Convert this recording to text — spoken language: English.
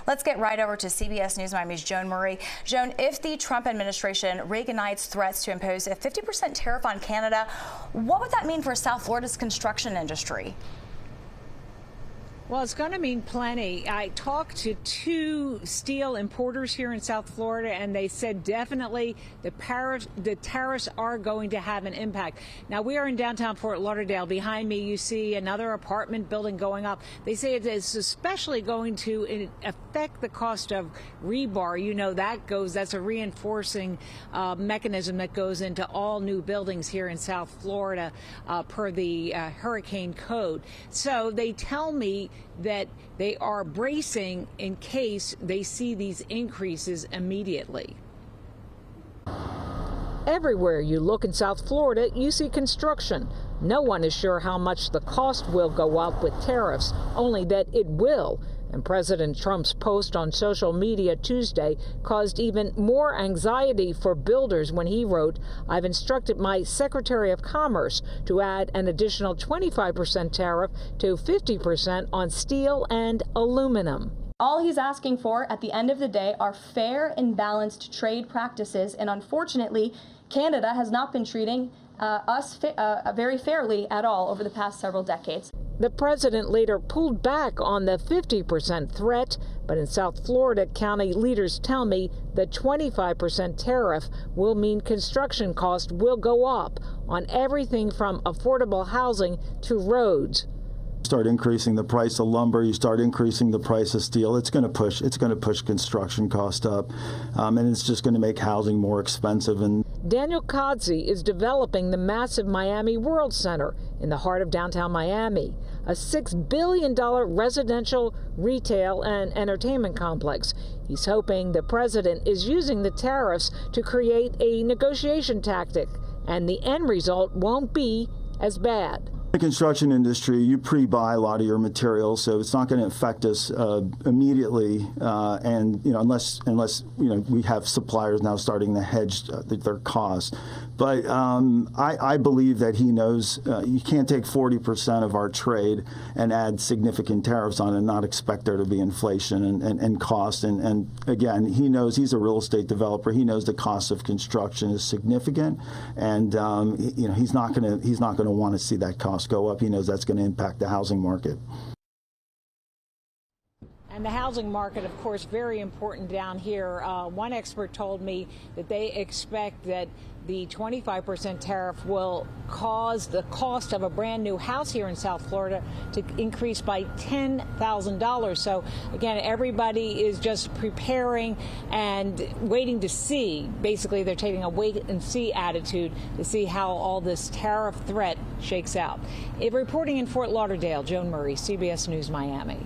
Let's get right over to CBS News Miami's Joan Murray. Joan, if the Trump administration reignites threats to impose a 50% tariff on Canada, what would that mean for South Florida's construction industry? Well, it's going to mean plenty. I talked to two steel importers here in South Florida, and they said definitely the tariffs are going to have an impact. Now, we are in downtown Fort Lauderdale. Behind me, you see another apartment building going up. They say it is especially going to affect the cost of rebar. You know, that's a reinforcing mechanism that goes into all new buildings here in South Florida per the hurricane code. So they tell me that they are bracing in case they see these increases immediately. Everywhere you look in South Florida, you see construction. No one is sure how much the cost will go up with tariffs, only that it will. And President Trump's post on social media Tuesday caused even more anxiety for builders when he wrote, "I've instructed my Secretary of Commerce to add an additional 25% tariff to 50% on steel and aluminum." All he's asking for at the end of the day are fair and balanced trade practices, and unfortunately, Canada has not been treating us very fairly at all over the past several decades. The president later pulled back on the 50% threat, but in South Florida, county leaders tell me the 25% tariff will mean construction costs will go up on everything from affordable housing to roads. Start increasing the price of lumber, you start increasing the price of steel, it's going to push construction cost up, and it's just going to make housing more expensive. And Daniel Kodsey is developing the massive Miami World Center in the heart of downtown Miami, a $6 billion residential, retail, and entertainment complex. He's hoping the president is using the tariffs to create a negotiation tactic, and the end result won't be as bad. The construction industry, you pre-buy a lot of your materials, so it's not going to affect us immediately. And unless we have suppliers now starting to hedge their costs. But I believe that he knows you can't take 40% of our trade and add significant tariffs on it and not expect there to be inflation and cost. And again, he knows, he's a real estate developer. He knows the cost of construction is significant, and he's not going to want to see that cost go up. He knows that's going to impact the housing market. And the housing market, of course, very important down here. One expert told me that they expect that the 25% tariff will cause the cost of a brand new house here in South Florida to increase by $10,000. So again, everybody is just preparing and waiting to see. Basically, they're taking a wait and see attitude to see how all this tariff threat shakes out. Reporting in Fort Lauderdale, Joan Murray, CBS News Miami.